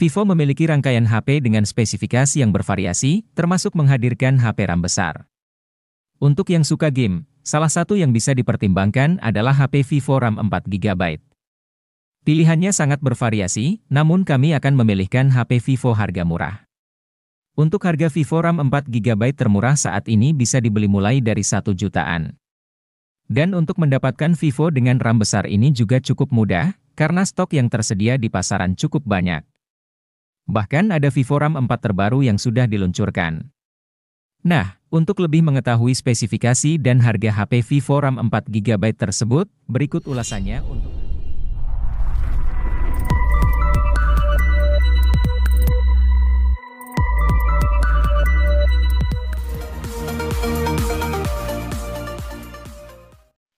Vivo memiliki rangkaian HP dengan spesifikasi yang bervariasi, termasuk menghadirkan HP RAM besar. Untuk yang suka game, salah satu yang bisa dipertimbangkan adalah HP Vivo RAM 4GB. Pilihannya sangat bervariasi, namun kami akan memilihkan HP Vivo harga murah. Untuk harga Vivo RAM 4GB termurah saat ini bisa dibeli mulai dari 1 jutaan. Dan untuk mendapatkan Vivo dengan RAM besar ini juga cukup mudah, karena stok yang tersedia di pasaran cukup banyak. Bahkan ada Vivo RAM 4 terbaru yang sudah diluncurkan. Nah, untuk lebih mengetahui spesifikasi dan harga HP Vivo RAM 4GB tersebut, berikut ulasannya untuk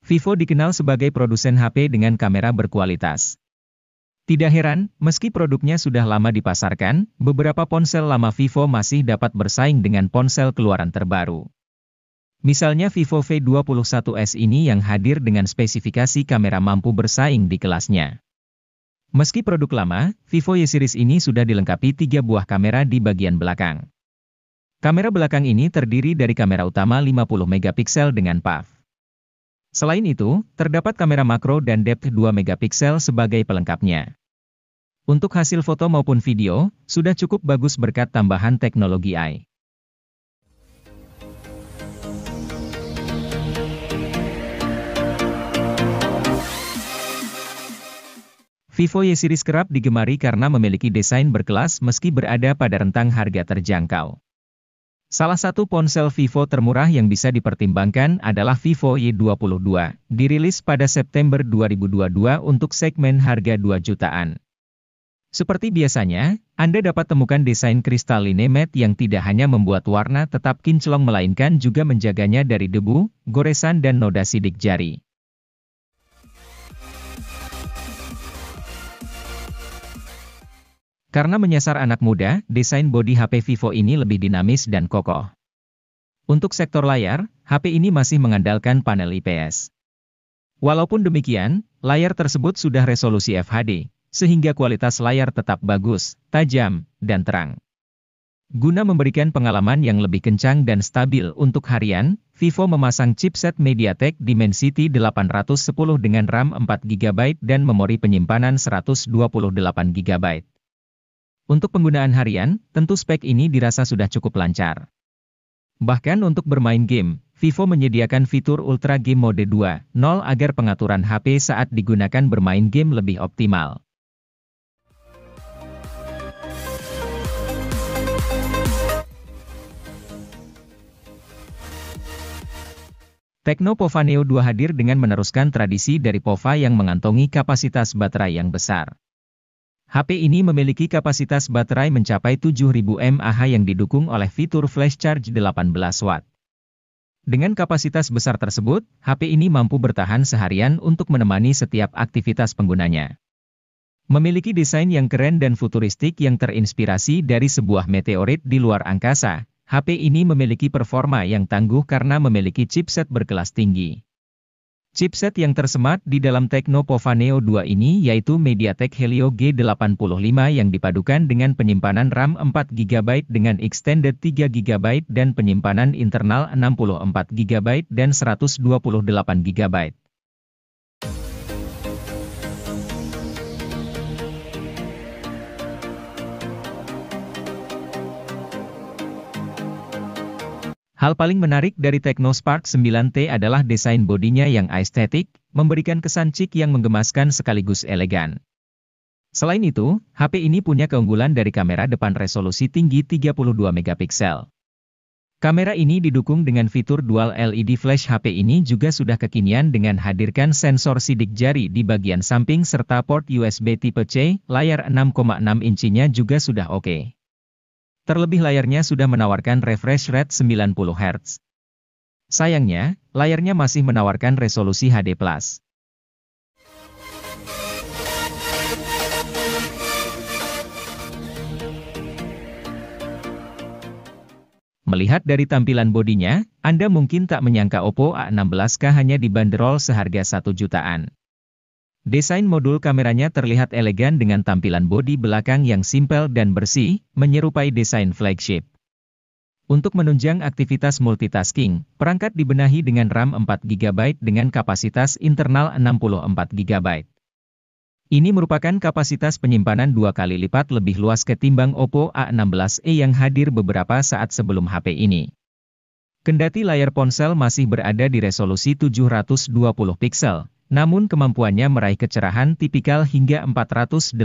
Vivo dikenal sebagai produsen HP dengan kamera berkualitas. Tidak heran, meski produknya sudah lama dipasarkan, beberapa ponsel lama Vivo masih dapat bersaing dengan ponsel keluaran terbaru. Misalnya Vivo V21s ini yang hadir dengan spesifikasi kamera mampu bersaing di kelasnya. Meski produk lama, Vivo Y-Series ini sudah dilengkapi 3 buah kamera di bagian belakang. Kamera belakang ini terdiri dari kamera utama 50 megapiksel dengan PAF. Selain itu, terdapat kamera makro dan depth 2 megapiksel sebagai pelengkapnya. Untuk hasil foto maupun video, sudah cukup bagus berkat tambahan teknologi AI. Vivo Y-Series kerap digemari karena memiliki desain berkelas meski berada pada rentang harga terjangkau. Salah satu ponsel Vivo termurah yang bisa dipertimbangkan adalah Vivo Y22, dirilis pada September 2022 untuk segmen harga 2 jutaan. Seperti biasanya, Anda dapat temukan desain kristaline matte yang tidak hanya membuat warna tetap kinclong melainkan juga menjaganya dari debu, goresan dan noda sidik jari. Karena menyasar anak muda, desain bodi HP Vivo ini lebih dinamis dan kokoh. Untuk sektor layar, HP ini masih mengandalkan panel IPS. Walaupun demikian, layar tersebut sudah resolusi FHD, sehingga kualitas layar tetap bagus, tajam, dan terang. Guna memberikan pengalaman yang lebih kencang dan stabil untuk harian, Vivo memasang chipset MediaTek Dimensity 810 dengan RAM 4GB dan memori penyimpanan 128GB. Untuk penggunaan harian, tentu spek ini dirasa sudah cukup lancar. Bahkan untuk bermain game, Vivo menyediakan fitur Ultra Game Mode 2.0 agar pengaturan HP saat digunakan bermain game lebih optimal. Tecno Pova Neo 2 hadir dengan meneruskan tradisi dari Pova yang mengantongi kapasitas baterai yang besar. HP ini memiliki kapasitas baterai mencapai 7000 mAh yang didukung oleh fitur flash charge 18 watt. Dengan kapasitas besar tersebut, HP ini mampu bertahan seharian untuk menemani setiap aktivitas penggunanya. Memiliki desain yang keren dan futuristik yang terinspirasi dari sebuah meteorit di luar angkasa, HP ini memiliki performa yang tangguh karena memiliki chipset berkelas tinggi. Chipset yang tersemat di dalam Tecno Pova Neo 2 ini yaitu MediaTek Helio G85 yang dipadukan dengan penyimpanan RAM 4GB dengan extended 3GB dan penyimpanan internal 64GB dan 128GB. Hal paling menarik dari Tecno Spark 9T adalah desain bodinya yang estetik, memberikan kesan chic yang menggemaskan sekaligus elegan. Selain itu, HP ini punya keunggulan dari kamera depan resolusi tinggi 32 megapiksel. Kamera ini didukung dengan fitur dual LED flash. HP ini juga sudah kekinian dengan hadirkan sensor sidik jari di bagian samping serta port USB tipe C, layar 6,6 inchinya juga sudah oke. Terlebih layarnya sudah menawarkan refresh rate 90 Hz. Sayangnya, layarnya masih menawarkan resolusi HD+. Melihat dari tampilan bodinya, Anda mungkin tak menyangka Oppo A16K hanya dibanderol seharga 1 jutaan. Desain modul kameranya terlihat elegan dengan tampilan bodi belakang yang simpel dan bersih, menyerupai desain flagship. Untuk menunjang aktivitas multitasking, perangkat dibenahi dengan RAM 4GB dengan kapasitas internal 64GB. Ini merupakan kapasitas penyimpanan 2 kali lipat lebih luas ketimbang Oppo A16e yang hadir beberapa saat sebelum HP ini. Kendati layar ponsel masih berada di resolusi 720 piksel, namun kemampuannya meraih kecerahan tipikal hingga 480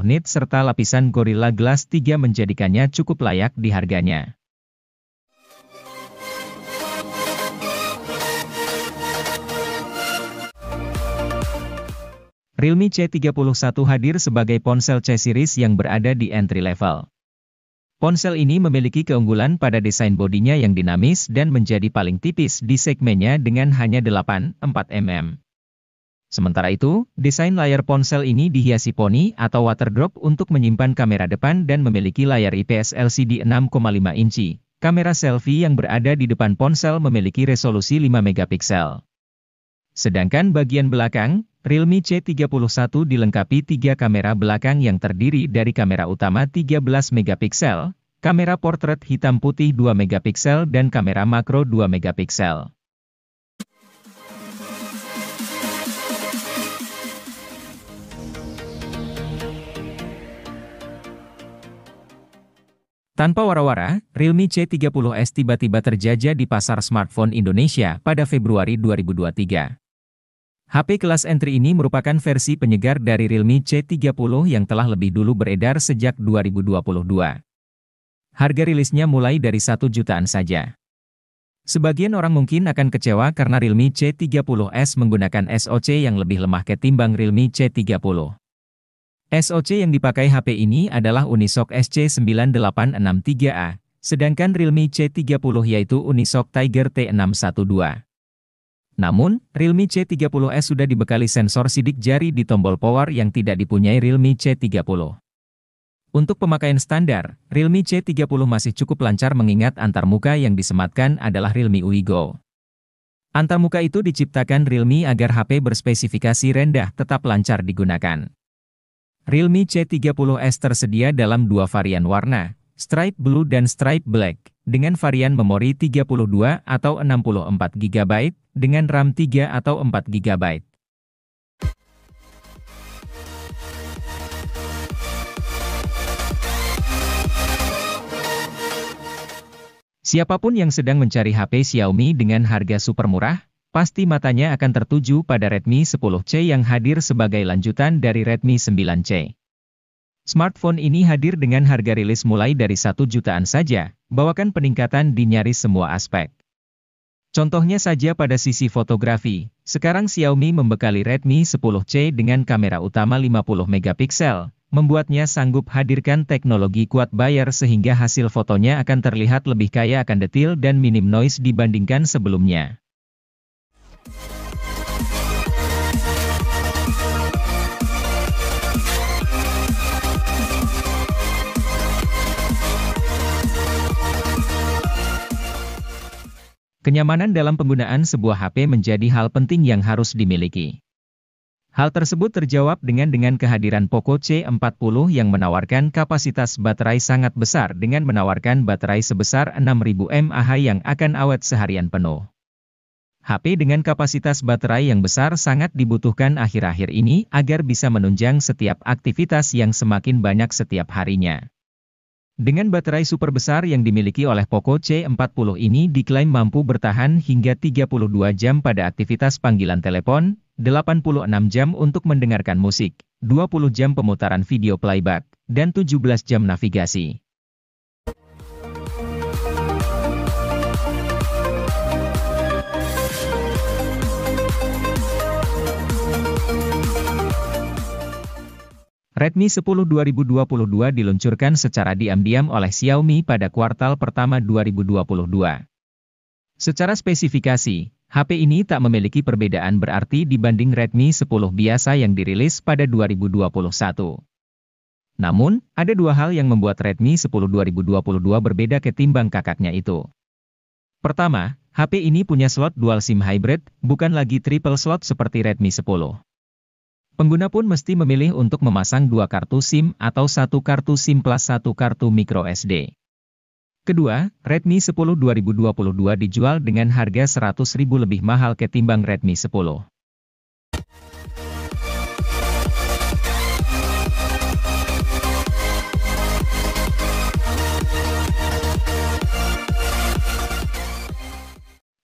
nit serta lapisan Gorilla Glass 3 menjadikannya cukup layak di harganya. Realme C31 hadir sebagai ponsel C-series yang berada di entry level. Ponsel ini memiliki keunggulan pada desain bodinya yang dinamis dan menjadi paling tipis di segmennya dengan hanya 8,4 mm. Sementara itu, desain layar ponsel ini dihiasi poni atau water drop untuk menyimpan kamera depan dan memiliki layar IPS LCD 6,5 inci. Kamera selfie yang berada di depan ponsel memiliki resolusi 5 megapiksel. Sedangkan bagian belakang, Realme C31 dilengkapi 3 kamera belakang yang terdiri dari kamera utama 13 megapiksel, kamera portrait hitam putih 2 megapiksel dan kamera makro 2 megapiksel. Tanpa wara-wara, Realme C30s tiba-tiba terjajah di pasar smartphone Indonesia pada Februari 2023. HP kelas entry ini merupakan versi penyegar dari Realme C30 yang telah lebih dulu beredar sejak 2022. Harga rilisnya mulai dari 1 jutaan saja. Sebagian orang mungkin akan kecewa karena Realme C30s menggunakan SoC yang lebih lemah ketimbang Realme C30. SoC yang dipakai HP ini adalah Unisoc SC9863A, sedangkan Realme C30 yaitu Unisoc Tiger T612. Namun, Realme C30s sudah dibekali sensor sidik jari di tombol power yang tidak dipunyai Realme C30. Untuk pemakaian standar, Realme C30 masih cukup lancar mengingat antarmuka yang disematkan adalah Realme UI Go. Antarmuka itu diciptakan Realme agar HP berspesifikasi rendah tetap lancar digunakan. Realme C30s tersedia dalam 2 varian warna, Stripe Blue dan Stripe Black, dengan varian memori 32 atau 64 GB, dengan RAM 3 atau 4 GB. Siapapun yang sedang mencari HP Xiaomi dengan harga super murah, pasti matanya akan tertuju pada Redmi 10C yang hadir sebagai lanjutan dari Redmi 9C. Smartphone ini hadir dengan harga rilis mulai dari 1 jutaan saja, bawakan peningkatan di nyaris semua aspek. Contohnya saja pada sisi fotografi, sekarang Xiaomi membekali Redmi 10C dengan kamera utama 50 megapiksel, membuatnya sanggup hadirkan teknologi quad bayar sehingga hasil fotonya akan terlihat lebih kaya akan detil dan minim noise dibandingkan sebelumnya. Kenyamanan dalam penggunaan sebuah HP menjadi hal penting yang harus dimiliki. Hal tersebut terjawab dengan kehadiran Poco C40 yang menawarkan kapasitas baterai sangat besar dengan menawarkan baterai sebesar 6000 mAh yang akan awet seharian penuh. HP dengan kapasitas baterai yang besar sangat dibutuhkan akhir-akhir ini agar bisa menunjang setiap aktivitas yang semakin banyak setiap harinya. Dengan baterai super besar yang dimiliki oleh Poco C40 ini diklaim mampu bertahan hingga 32 jam pada aktivitas panggilan telepon, 86 jam untuk mendengarkan musik, 20 jam pemutaran video playback, dan 17 jam navigasi. Redmi 10 2022 diluncurkan secara diam-diam oleh Xiaomi pada kuartal pertama 2022. Secara spesifikasi, HP ini tak memiliki perbedaan berarti dibanding Redmi 10 biasa yang dirilis pada 2021. Namun, ada 2 hal yang membuat Redmi 10 2022 berbeda ketimbang kakaknya itu. Pertama, HP ini punya slot dual SIM hybrid, bukan lagi triple slot seperti Redmi 10. Pengguna pun mesti memilih untuk memasang 2 kartu SIM atau 1 kartu SIM plus 1 kartu microSD. Kedua, Redmi 10 2022 dijual dengan harga Rp100.000 lebih mahal ketimbang Redmi 10.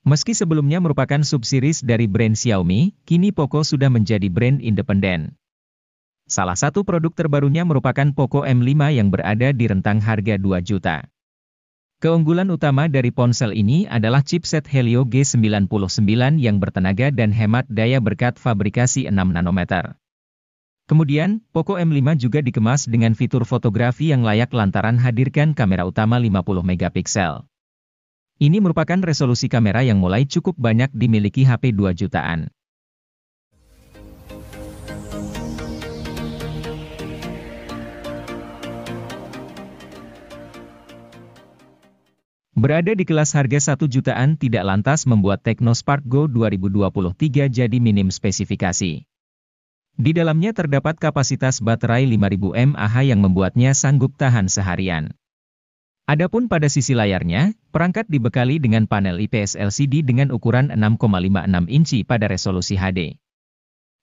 Meski sebelumnya merupakan subseries dari brand Xiaomi, kini Poco sudah menjadi brand independen. Salah satu produk terbarunya merupakan Poco M5 yang berada di rentang harga 2 juta. Keunggulan utama dari ponsel ini adalah chipset Helio G99 yang bertenaga dan hemat daya berkat fabrikasi 6 nanometer. Kemudian, Poco M5 juga dikemas dengan fitur fotografi yang layak lantaran hadirkan kamera utama 50 megapiksel. Ini merupakan resolusi kamera yang mulai cukup banyak dimiliki HP 2 jutaan. Berada di kelas harga 1 jutaan tidak lantas membuat Tecno Spark Go 2023 jadi minim spesifikasi. Di dalamnya terdapat kapasitas baterai 5000 mAh yang membuatnya sanggup tahan seharian. Adapun pada sisi layarnya, perangkat dibekali dengan panel IPS LCD dengan ukuran 6,56 inci pada resolusi HD.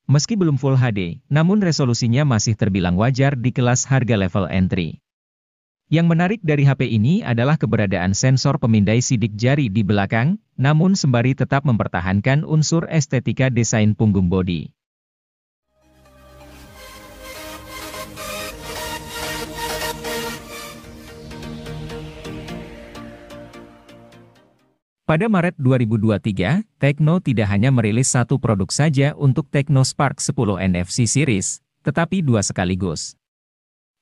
Meski belum Full HD, namun resolusinya masih terbilang wajar di kelas harga level entry. Yang menarik dari HP ini adalah keberadaan sensor pemindai sidik jari di belakang, namun sembari tetap mempertahankan unsur estetika desain punggung bodi. Pada Maret 2023, Tecno tidak hanya merilis satu produk saja untuk Tecno Spark 10 NFC series, tetapi 2 sekaligus.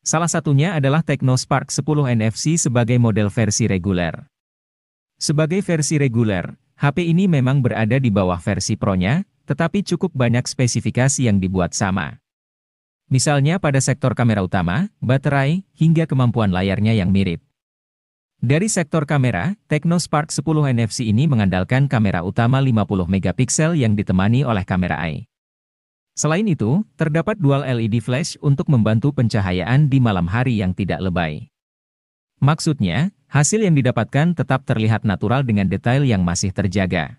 Salah satunya adalah Tecno Spark 10 NFC sebagai model versi reguler. Sebagai versi reguler, HP ini memang berada di bawah versi Pro-nya, tetapi cukup banyak spesifikasi yang dibuat sama. Misalnya pada sektor kamera utama, baterai, hingga kemampuan layarnya yang mirip. Dari sektor kamera, Tecno Spark 10 NFC ini mengandalkan kamera utama 50 megapiksel yang ditemani oleh kamera AI. Selain itu, terdapat dual LED flash untuk membantu pencahayaan di malam hari yang tidak lebay. Maksudnya, hasil yang didapatkan tetap terlihat natural dengan detail yang masih terjaga.